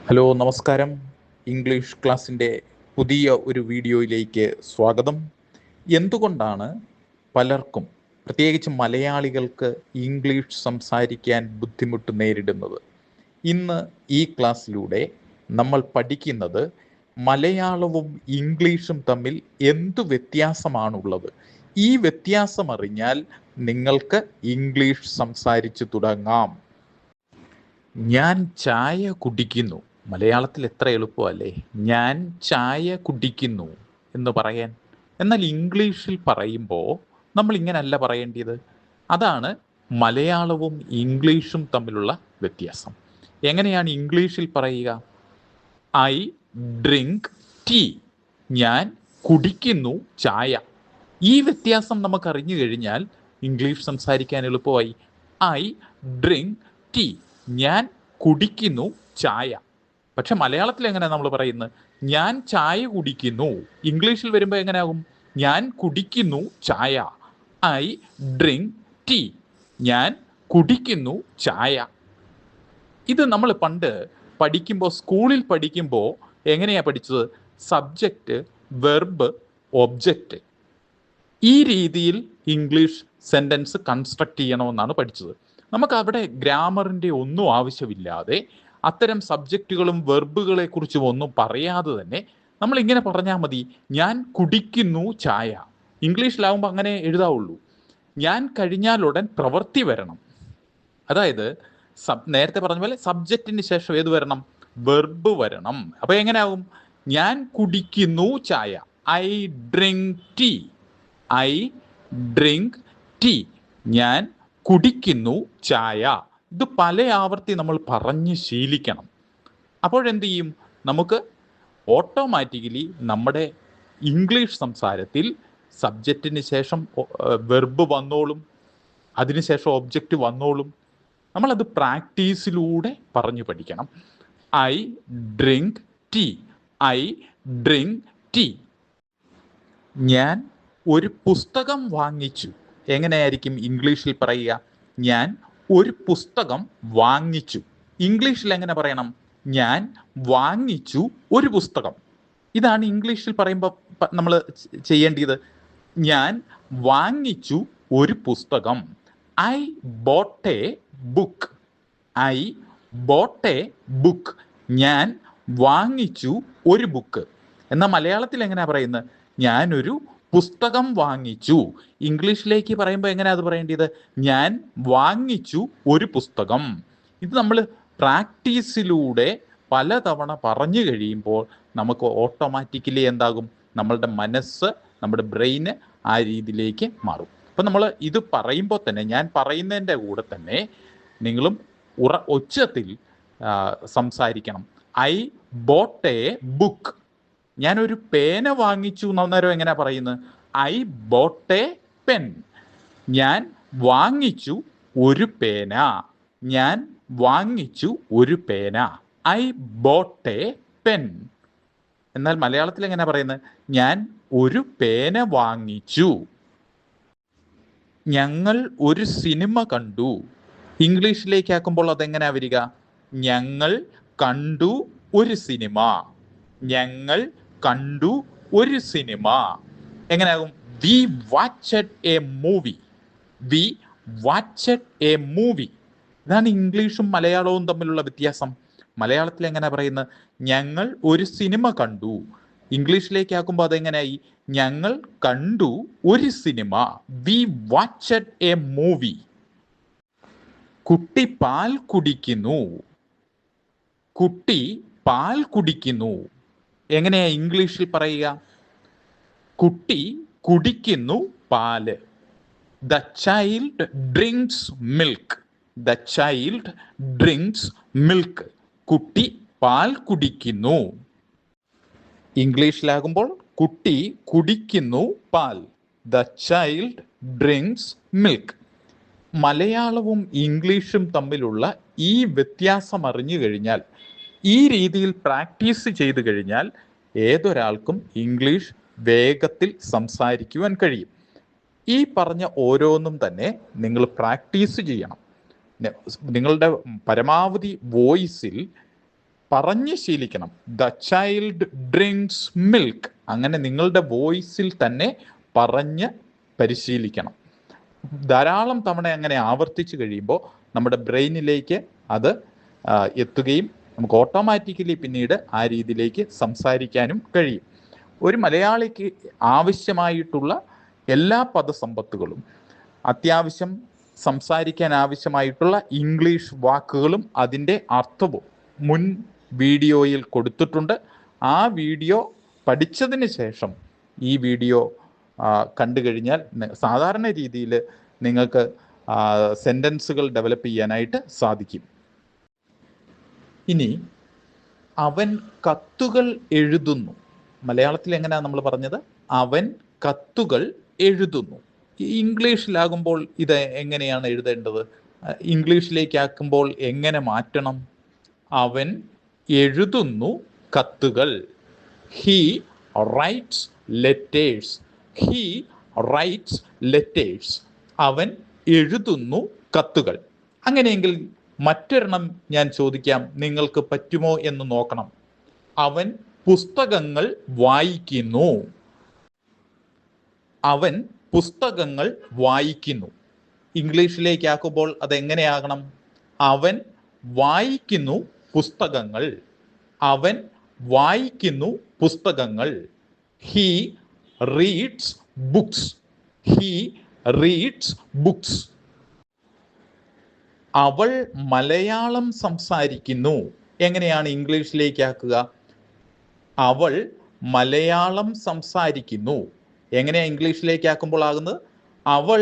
Hello, നമസ്കാരം. English ക്ലാസ്സിൻ്റെ പുതിയ ഒരു വീഡിയോയിലേക്ക് സ്വാഗതം. എന്തുകൊണ്ടാണ് പലർക്കും, പ്രത്യേകിച്ച് മലയാളികൾക്ക്, ഇംഗ്ലീഷ് സംസാരിക്കാൻ ബുദ്ധിമുട്ട് നേരിടുന്നത്? ഇന്ന് ഈ ക്ലാസ്സിലൂടെ നമ്മൾ പഠിക്കുന്നത് മലയാളവും ഇംഗ്ലീഷും തമ്മിൽ എന്തു വ്യത്യാസമാണുള്ളത്. ഈ വ്യത്യാസം അറിഞ്ഞാൽ നിങ്ങൾക്ക് ഇംഗ്ലീഷ് സംസാരിച്ചു തുടങ്ങാം. ഞാൻ ചായ കുടിക്കുന്നു. മലയാളത്തിൽ എത്ര എളുപ്പമല്ലേ, ഞാൻ ചായ കുടിക്കുന്നു എന്ന് പറയാൻ. എന്നാൽ ഇംഗ്ലീഷിൽ പറയുമ്പോൾ നമ്മൾ ഇങ്ങനല്ല പറയേണ്ടത്. അതാണ് മലയാളവും ഇംഗ്ലീഷും തമ്മിലുള്ള വ്യത്യാസം. എങ്ങനെയാണ് ഇംഗ്ലീഷിൽ പറയുക? I drink tea. ഞാൻ കുടിക്കുന്നു ചായ. ഈ വ്യത്യാസം നമുക്ക് അറിഞ്ഞു കഴിഞ്ഞാൽ ഇംഗ്ലീഷ് സംസാരിക്കാൻ എളുപ്പമായി. I drink tea. ഞാൻ കുടിക്കുന്നു ചായ. പക്ഷെ മലയാളത്തിൽ എങ്ങനെയാണ് നമ്മൾ പറയുന്നത്? ഞാൻ ചായ കുടിക്കുന്നു. ഇംഗ്ലീഷിൽ വരുമ്പോൾ എങ്ങനെയാകും? ഞാൻ കുടിക്കുന്നു ചായ. I drink tea. ഞാൻ കുടിക്കുന്നു ചായ. ഇത് നമ്മൾ പണ്ട് പഠിക്കുമ്പോൾ, സ്കൂളിൽ പഠിക്കുമ്പോൾ എങ്ങനെയാണ് പഠിച്ചത്? Subject, verb, object. ഈ രീതിയിൽ ഇംഗ്ലീഷ് സെൻറ്റൻസ് കൺസ്ട്രക്ട് ചെയ്യണമെന്നാണ് പഠിച്ചത്. നമുക്ക് അവിടെ ഗ്രാമറിൻ്റെ ഒന്നും ആവശ്യമില്ലാതെ, അത്തരം സബ്ജക്റ്റുകളും വെർബുകളെ കുറിച്ചും ഒന്നും പറയാതെ തന്നെ നമ്മൾ ഇങ്ങനെ പറഞ്ഞാൽ മതി, ഞാൻ കുടിക്കുന്നു ചായ. ഇംഗ്ലീഷിലാവുമ്പോൾ അങ്ങനെ എഴുതാവുള്ളൂ. ഞാൻ കഴിഞ്ഞാൽ ഉടൻ പ്രവൃത്തി വരണം. അതായത് നേരത്തെ പറഞ്ഞ പോലെ സബ്ജക്റ്റിന് ശേഷം ഏത് വരണം? വെർബ് വരണം. അപ്പോൾ എങ്ങനെയാവും? ഞാൻ കുടിക്കുന്നു ചായ. I drink tea. I drink tea. ഞാൻ കുടിക്കുന്നു ചായ. ഇത് പല ആവർത്തി നമ്മൾ പറഞ്ഞ് ശീലിക്കണം. അപ്പോഴെന്ത് ചെയ്യും? നമുക്ക് ഓട്ടോമാറ്റിക്കലി നമ്മുടെ ഇംഗ്ലീഷ് സംസാരത്തിൽ സബ്ജക്റ്റിന് ശേഷം വെർബ് വന്നോളും, അതിനുശേഷം ഒബ്ജക്റ്റ് വന്നോളും. നമ്മളത് പ്രാക്ടീസിലൂടെ പറഞ്ഞു പഠിക്കണം. I drink tea. I drink tea. ഞാൻ ഒരു പുസ്തകം വാങ്ങിച്ചു. എങ്ങനെയായിരിക്കും ഇംഗ്ലീഷിൽ പറയുക? ഞാൻ ഒരു പുസ്തകം വാങ്ങിച്ചു. ഇംഗ്ലീഷിൽ എങ്ങനെ പറയണം? ഞാൻ വാങ്ങിച്ചു ഒരു പുസ്തകം. ഇതാണ് ഇംഗ്ലീഷിൽ പറയുമ്പോൾ നമ്മൾ ചെയ്യേണ്ടത്. ഞാൻ വാങ്ങിച്ചു ഒരു പുസ്തകം. I boat A book. I boat A book. ഞാൻ വാങ്ങിച്ചു ഒരു ബുക്ക്. എന്നാൽ മലയാളത്തിൽ എങ്ങനെയാണ് പറയുന്നത്? ഞാനൊരു പുസ്തകം വാങ്ങിച്ചു. ഇംഗ്ലീഷിലേക്ക് പറയുമ്പോൾ എങ്ങനെയാണ് അത് പറയേണ്ടത്? ഞാൻ വാങ്ങിച്ചു ഒരു പുസ്തകം. ഇത് നമ്മൾ പ്രാക്ടീസിലൂടെ പലതവണ പറഞ്ഞു കഴിയുമ്പോൾ നമുക്ക് ഓട്ടോമാറ്റിക്കലി എന്താകും? നമ്മളുടെ മനസ്സ്, നമ്മുടെ ബ്രെയിന് ആ രീതിയിലേക്ക് മാറും. അപ്പം നമ്മൾ ഇത് പറയുമ്പോൾ തന്നെ, ഞാൻ പറയുന്നതിൻ്റെ കൂടെ തന്നെ നിങ്ങളും ഉച്ചത്തിൽ സംസാരിക്കണം. I boat A book. ഞാനൊരു പേന വാങ്ങിച്ചു എന്നേരം എങ്ങനെ പറയുന്നത്? I boat A pen. ഞാൻ വാങ്ങിച്ചു ഒരു പേന. ഞാൻ വാങ്ങിച്ചു ഒരു പേന. I boat A pen. എന്നാൽ മലയാളത്തിൽ എങ്ങനെ പറയുന്നത്? ഞാൻ ഒരു പേന വാങ്ങിച്ചു. ഞങ്ങൾ ഒരു സിനിമ കണ്ടു. ഇംഗ്ലീഷിലേക്കാക്കുമ്പോൾ അതെങ്ങനെയാ വരിക? ഞങ്ങൾ കണ്ടു ഒരു സിനിമ. ഞങ്ങൾ കണ്ടു ഒരു സിനിമ. എങ്ങനെയാകും? We watched a movie. We watched a movie. ഇതാണ് ഇംഗ്ലീഷും മലയാളവും തമ്മിലുള്ള വ്യത്യാസം. മലയാളത്തിൽ എങ്ങനെ പറയുന്നത്? ഞങ്ങൾ ഒരു സിനിമ കണ്ടു. ഇംഗ്ലീഷിലേക്കാക്കുമ്പോൾ അതെങ്ങനെയായി? ഞങ്ങൾ കണ്ടു ഒരു സിനിമ. We watched a movie. കുട്ടി പാൽ കുടിക്കുന്നു. കുട്ടി പാൽ കുടിക്കുന്നു. എങ്ങനെയാ ഇംഗ്ലീഷിൽ പറയുക? കുട്ടി കുടിക്കുന്നു പാല്. The child drinks milk. The child drinks milk. കുട്ടി പാൽ കുടിക്കുന്നു. ഇംഗ്ലീഷിലാകുമ്പോൾ കുട്ടി കുടിക്കുന്നു പാൽ. The child drinks milk. മലയാളവും ഇംഗ്ലീഷും തമ്മിലുള്ള ഈ വ്യത്യാസം അറിഞ്ഞു കഴിഞ്ഞാൽ, ഈ രീതിയിൽ പ്രാക്ടീസ് ചെയ്തു കഴിഞ്ഞാൽ ഏതൊരാൾക്കും ഇംഗ്ലീഷ് വേഗത്തിൽ സംസാരിക്കുവാൻ കഴിയും. ഈ പറഞ്ഞ ഓരോന്നും തന്നെ നിങ്ങൾ പ്രാക്ടീസ് ചെയ്യണം. നിങ്ങളുടെ പരമാവധി വോയിസിൽ പറഞ്ഞ് ശീലിക്കണം. The child drinks milk. അങ്ങനെ നിങ്ങളുടെ വോയിസിൽ തന്നെ പറഞ്ഞ് പരിശീലിക്കണം. ധാരാളം തവണ അങ്ങനെ ആവർത്തിച്ച് കഴിയുമ്പോൾ നമ്മുടെ ബ്രെയിനിലേക്ക് അത് എത്തുകയും നമുക്ക് ഓട്ടോമാറ്റിക്കലി പിന്നീട് ആ രീതിയിലേക്ക് സംസാരിക്കാനും കഴിയും. ഒരു മലയാളിക്ക് ആവശ്യമായിട്ടുള്ള എല്ലാ പദസമ്പത്തുകളും, അത്യാവശ്യം സംസാരിക്കാൻ ആവശ്യമായിട്ടുള്ള ഇംഗ്ലീഷ് വാക്കുകളും അതിൻ്റെ അർത്ഥവും മുൻ വീഡിയോയിൽ കൊടുത്തിട്ടുണ്ട്. ആ വീഡിയോ പഠിച്ചതിന് ശേഷം ഈ വീഡിയോ കണ്ടു കഴിഞ്ഞാൽ സാധാരണ രീതിയിൽ നിങ്ങൾക്ക് സെൻറ്റൻസുകൾ ഡെവലപ്പ് ചെയ്യാനായിട്ട് സാധിക്കും. ഇനി അവൻ കത്തുകൾ എഴുതുന്നു. മലയാളത്തിൽ എങ്ങനെയാണ് നമ്മൾ പറഞ്ഞത്? അവൻ കത്തുകൾ എഴുതുന്നു. ഇംഗ്ലീഷിലാകുമ്പോൾ ഇത് എങ്ങനെയാണ് എഴുതേണ്ടത്? ഇംഗ്ലീഷിലേക്കാക്കുമ്പോൾ എങ്ങനെ മാറ്റണം? അവൻ എഴുതുന്നു കത്തുകൾ. He rights letters. He rights letters. അവൻ എഴുതുന്നു കത്തുകൾ. അങ്ങനെയെങ്കിൽ മറ്റൊരെണ്ണം ഞാൻ ചോദിക്കാം, നിങ്ങൾക്ക് പറ്റുമോ എന്ന് നോക്കണം. അവൻ പുസ്തകങ്ങൾ വായിക്കുന്നു. അവൻ പുസ്തകങ്ങൾ വായിക്കുന്നു. ഇംഗ്ലീഷിലേക്കാക്കുമ്പോൾ അതെങ്ങനെയാകണം? അവൻ വായിക്കുന്നു പുസ്തകങ്ങൾ. അവൻ വായിക്കുന്നു പുസ്തകങ്ങൾ. He reads books. He reads books. അവൾ മലയാളം സംസാരിക്കുന്നു. എങ്ങനെയാണ് ഇംഗ്ലീഷിലേക്കാക്കുക? അവൾ മലയാളം സംസാരിക്കുന്നു. എങ്ങനെയാണ് ഇംഗ്ലീഷിലേക്കാക്കുമ്പോൾ ആകുന്നത്? അവൾ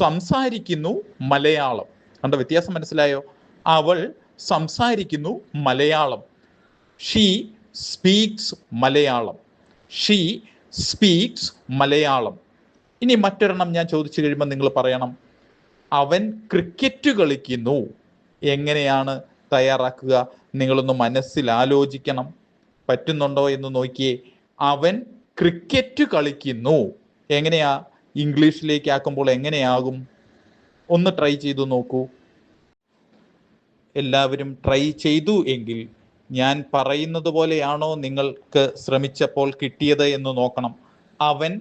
സംസാരിക്കുന്നു മലയാളം. കണ്ടോ വ്യത്യാസം മനസ്സിലായോ? അവൾ സംസാരിക്കുന്നു Malayalam. She speaks Malayalam. She speaks Malayalam. ഇനി മറ്റൊരെണ്ണം ഞാൻ ചോദിച്ചു കഴിയുമ്പോൾ നിങ്ങൾ പറയണം, അവൻ ക്രിക്കറ്റ് കളിക്കുന്നു. എങ്ങനെയാണ് തയ്യാറാക്കുക? നിങ്ങളൊന്ന് മനസ്സിൽ ആലോചിക്കണം. പറ്റുന്നുണ്ടോ എന്ന് നോക്കിയേ. അവൻ ക്രിക്കറ്റ് കളിക്കുന്നു. എങ്ങനെയാ ഇംഗ്ലീഷിലേക്ക് ആക്കുമ്പോൾ എങ്ങനെയാകും? ഒന്ന് ട്രൈ ചെയ്തു നോക്കൂ. എല്ലാവരും ട്രൈ ചെയ്തു എങ്കിൽ ഞാൻ പറയുന്നത് പോലെയാണോ നിങ്ങൾക്ക് ശ്രമിച്ചപ്പോൾ കിട്ടിയത് എന്ന് നോക്കണം. അവൻ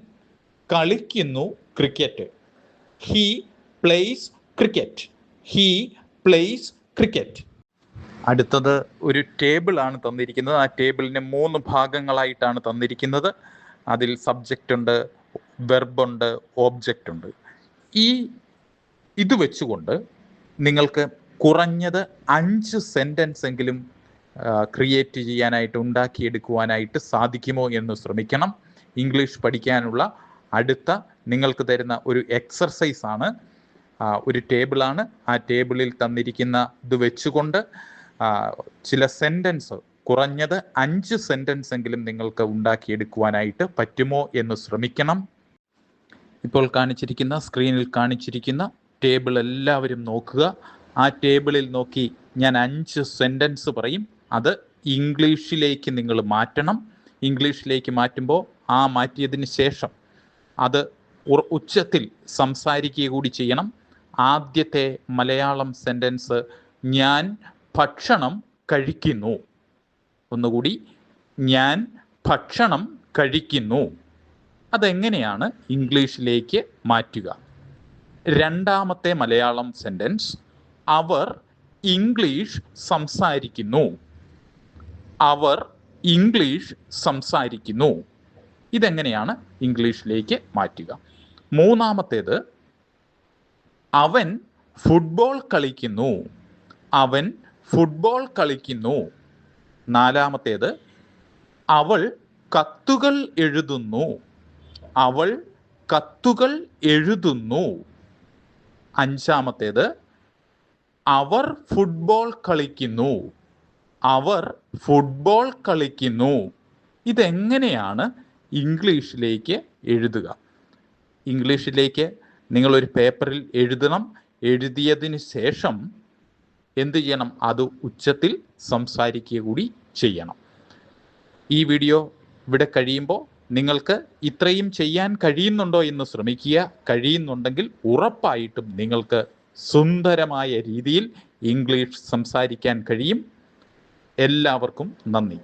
കളിക്കുന്നു cricket. He place cricket. He place cricket. അടുത്തത് ഒരു ടേബിളാണ് തന്നിരിക്കുന്നത്. ആ ടേബിളിന് 3 ഭാഗങ്ങളായിട്ടാണ് തന്നിരിക്കുന്നത്. അതിൽ സബ്ജക്റ്റ് ഉണ്ട്, വെർബ് ഉണ്ട്, ഓബ്ജക്റ്റ് ഉണ്ട്. ഇത് വെച്ചുകൊണ്ട് നിങ്ങൾക്ക് കുറഞ്ഞത് 5 സെൻറ്റൻസ് എങ്കിലും ക്രിയേറ്റ് ചെയ്യാനായിട്ട്, ഉണ്ടാക്കിയെടുക്കുവാനായിട്ട് സാധിക്കുമോ എന്ന് ശ്രമിക്കണം. ഇംഗ്ലീഷ് പഠിക്കാനുള്ള അടുത്ത നിങ്ങൾക്ക് തരുന്ന ഒരു എക്സർസൈസ് ആണ്, ഒരു ടേബിളാണ്. ആ ടേബിളിൽ തന്നിരിക്കുന്ന ഇത് വെച്ചുകൊണ്ട് ചില സെൻറ്റൻസ്, കുറഞ്ഞത് 5 സെൻറ്റൻസ് എങ്കിലും നിങ്ങൾക്ക് ഉണ്ടാക്കിയെടുക്കുവാനായിട്ട് പറ്റുമോ എന്ന് ശ്രമിക്കണം. ഇപ്പോൾ കാണിച്ചിരിക്കുന്ന, സ്ക്രീനിൽ കാണിച്ചിരിക്കുന്ന ടേബിൾ എല്ലാവരും നോക്കുക. ആ ടേബിളിൽ നോക്കി ഞാൻ 5 സെൻറ്റൻസ് പറയും. അത് ഇംഗ്ലീഷിലേക്ക് നിങ്ങൾ മാറ്റണം. ഇംഗ്ലീഷിലേക്ക് മാറ്റുമ്പോൾ മാറ്റിയതിന് ശേഷം അത് ഉച്ചത്തിൽ സംസാരിക്കുക കൂടി ചെയ്യണം. ആദ്യത്തെ മലയാളം സെൻറ്റൻസ്, ഞാൻ ഭക്ഷണം കഴിക്കുന്നു. ഒന്നുകൂടി, ഞാൻ ഭക്ഷണം കഴിക്കുന്നു. അതെങ്ങനെയാണ് ഇംഗ്ലീഷിലേക്ക് മാറ്റുക? രണ്ടാമത്തെ മലയാളം സെൻറ്റൻസ്, അവർ ഇംഗ്ലീഷ് സംസാരിക്കുന്നു. അവർ ഇംഗ്ലീഷ് സംസാരിക്കുന്നു. ഇതെങ്ങനെയാണ് ഇംഗ്ലീഷിലേക്ക് മാറ്റുക? മൂന്നാമത്തേത്, അവൻ ഫുട്ബോൾ കളിക്കുന്നു. അവൻ ഫുട്ബോൾ കളിക്കുന്നു. നാലാമത്തേത്, അവൾ കത്തുകൾ എഴുതുന്നു. അവൾ കത്തുകൾ എഴുതുന്നു. അഞ്ചാമത്തേത്, അവർ ഫുട്ബോൾ കളിക്കുന്നു. അവർ ഫുട്ബോൾ കളിക്കുന്നു. ഇതെങ്ങനെയാണ് ഇംഗ്ലീഷിലേക്ക് എഴുതുക? ഇംഗ്ലീഷിലേക്ക് നിങ്ങളൊരു പേപ്പറിൽ എഴുതണം. എഴുതിയതിന് ശേഷം എന്ത് ചെയ്യണം? അത് ഉച്ചത്തിൽ സംസാരിക്കുക കൂടി ചെയ്യണം. ഈ വീഡിയോ ഇവിടെ കഴിയുമ്പോൾ നിങ്ങൾക്ക് ഇത്രയും ചെയ്യാൻ കഴിയുന്നുണ്ടോ എന്ന് ശ്രമിക്കുക. കഴിയുന്നുണ്ടെങ്കിൽ ഉറപ്പായിട്ടും നിങ്ങൾക്ക് സുന്ദരമായ രീതിയിൽ ഇംഗ്ലീഷ് സംസാരിക്കാൻ കഴിയും. എല്ലാവർക്കും നന്ദി.